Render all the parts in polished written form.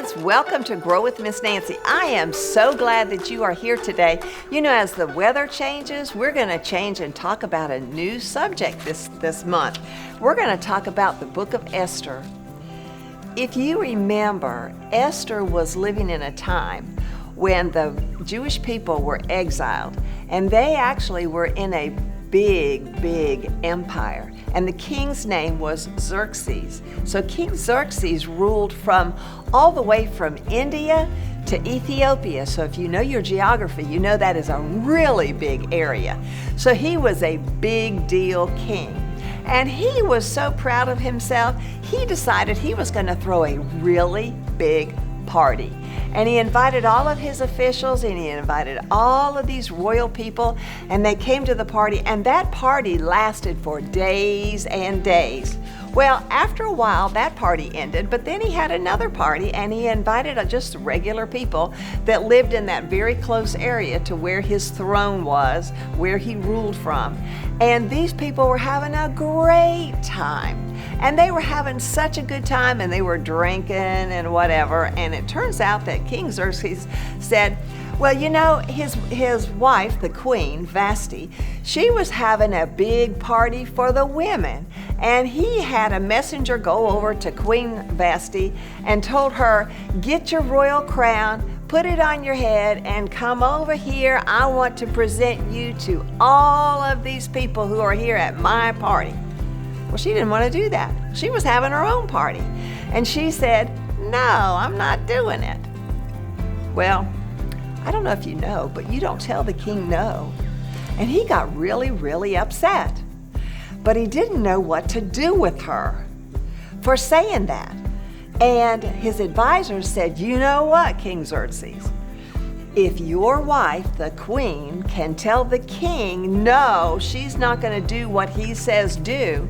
kids, welcome to Grow with Miss Nancy. I am so glad that you are here today. You know, as the weather changes, we're going to change and talk about a new subject this month. We're going to talk about the book of Esther. If you remember, Esther was living in a time when the Jewish people were exiled, and they actually were in a big empire. And the king's name was Xerxes. So King Xerxes ruled from all the way from India to Ethiopia. So if you know your geography, you know that is a really big area. So he was a big deal king. And he was so proud of himself, he decided he was going to throw a really big party. And he invited all of his officials and he invited all of these royal people, and they came to the party, and that party lasted for days and days. Well, after a while, that party ended, but then he had another party and he invited just regular people that lived in that very close area to where his throne was, where he ruled from. And these people were having a great time. And they were having such a good time, and they were drinking and whatever. And it turns out that King Xerxes said, well, you know, his wife, the queen, Vashti, she was having a big party for the women. And he had a messenger go over to Queen Vashti and told her, get your royal crown, put it on your head, and come over here. I want to present you to all of these people who are here at my party. Well, she didn't want to do that. She was having her own party. And she said, no, I'm not doing it. Well, I don't know if you know, but you don't tell the king no. And he got really upset. But he didn't know what to do with her for saying that. And his advisors said, you know what, King Xerxes? If your wife, the queen, can tell the king, no, she's not going to do what he says do,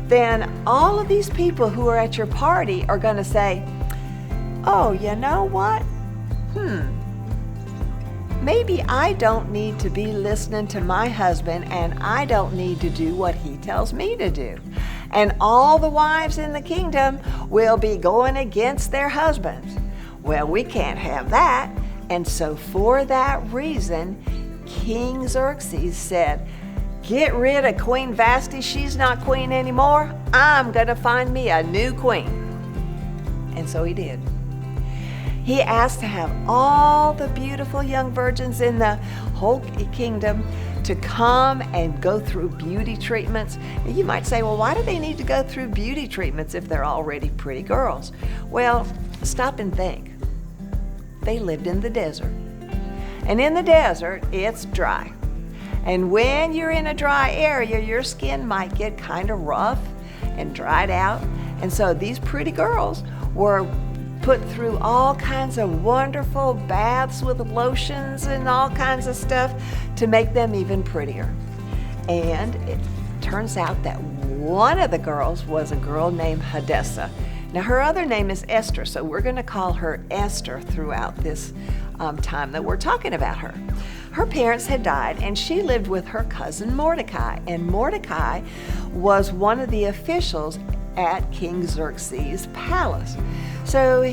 then all of these people who are at your party are going to say, oh, you know what? Maybe I don't need to be listening to my husband, and I don't need to do what he tells me to do. And all the wives in the kingdom will be going against their husbands. Well, we can't have that. And so for that reason, King Xerxes said, get rid of Queen Vashti. She's not queen anymore. I'm going to find me a new queen. And so he did. He asked to have all the beautiful young virgins in the whole kingdom to come and go through beauty treatments. And you might say, well, why do they need to go through beauty treatments if they're already pretty girls? Well, stop and think. They lived in the desert. And in the desert, it's dry. And when you're in a dry area, your skin might get kind of rough and dried out. And so these pretty girls were put through all kinds of wonderful baths with lotions and all kinds of stuff to make them even prettier. And it turns out that one of the girls was a girl named Hadassah. Now, her other name is Esther, so we're going to call her Esther throughout this time that we're talking about her. Her parents had died, and she lived with her cousin Mordecai. And Mordecai was one of the officials at King Xerxes' palace. So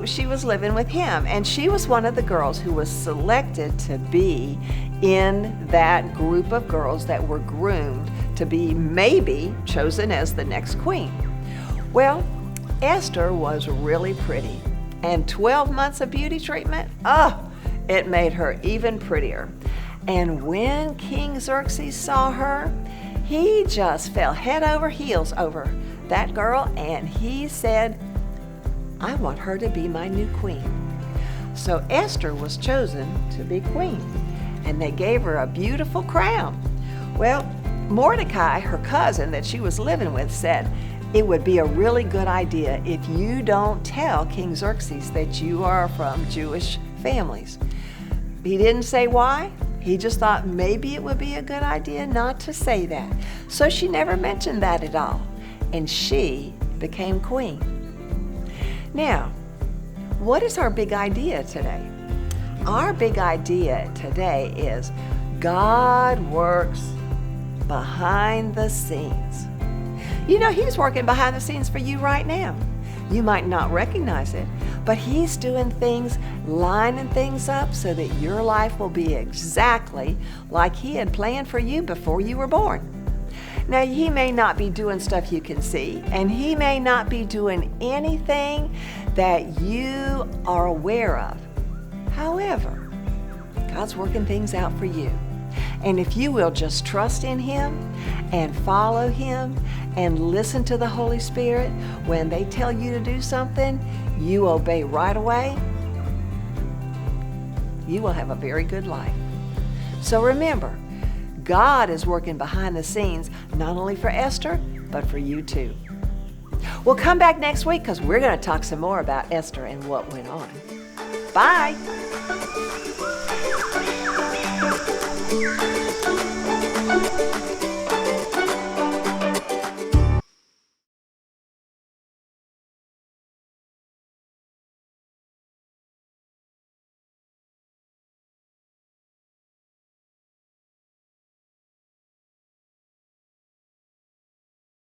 she was living with him, and she was one of the girls who was selected to be in that group of girls that were groomed to be maybe chosen as the next queen. Well, Esther was really pretty, and 12 months of beauty treatment, it made her even prettier. And when King Xerxes saw her, he just fell head over heels over that girl, and he said, I want her to be my new queen. So Esther was chosen to be queen, and they gave her a beautiful crown. Well, Mordecai, her cousin that she was living with, said, it would be a really good idea if you don't tell King Xerxes that you are from Jewish families. He didn't say why. He just thought maybe it would be a good idea not to say that. So she never mentioned that at all. And she became queen. Now, what is our big idea today? Our big idea today is God works behind the scenes. You know, He's working behind the scenes for you right now. You might not recognize it, But He's doing things, lining things up so that your life will be exactly like He had planned for you before you were born. Now, He may not be doing stuff you can see, and He may not be doing anything that you are aware of. However, God's working things out for you. And if you will just trust in Him and follow Him and listen to the Holy Spirit, when they tell you to do something, you obey right away, you will have a very good life. So remember, God is working behind the scenes, not only for Esther, but for you too. We'll come back next week because we're going to talk some more about Esther and what went on. Bye.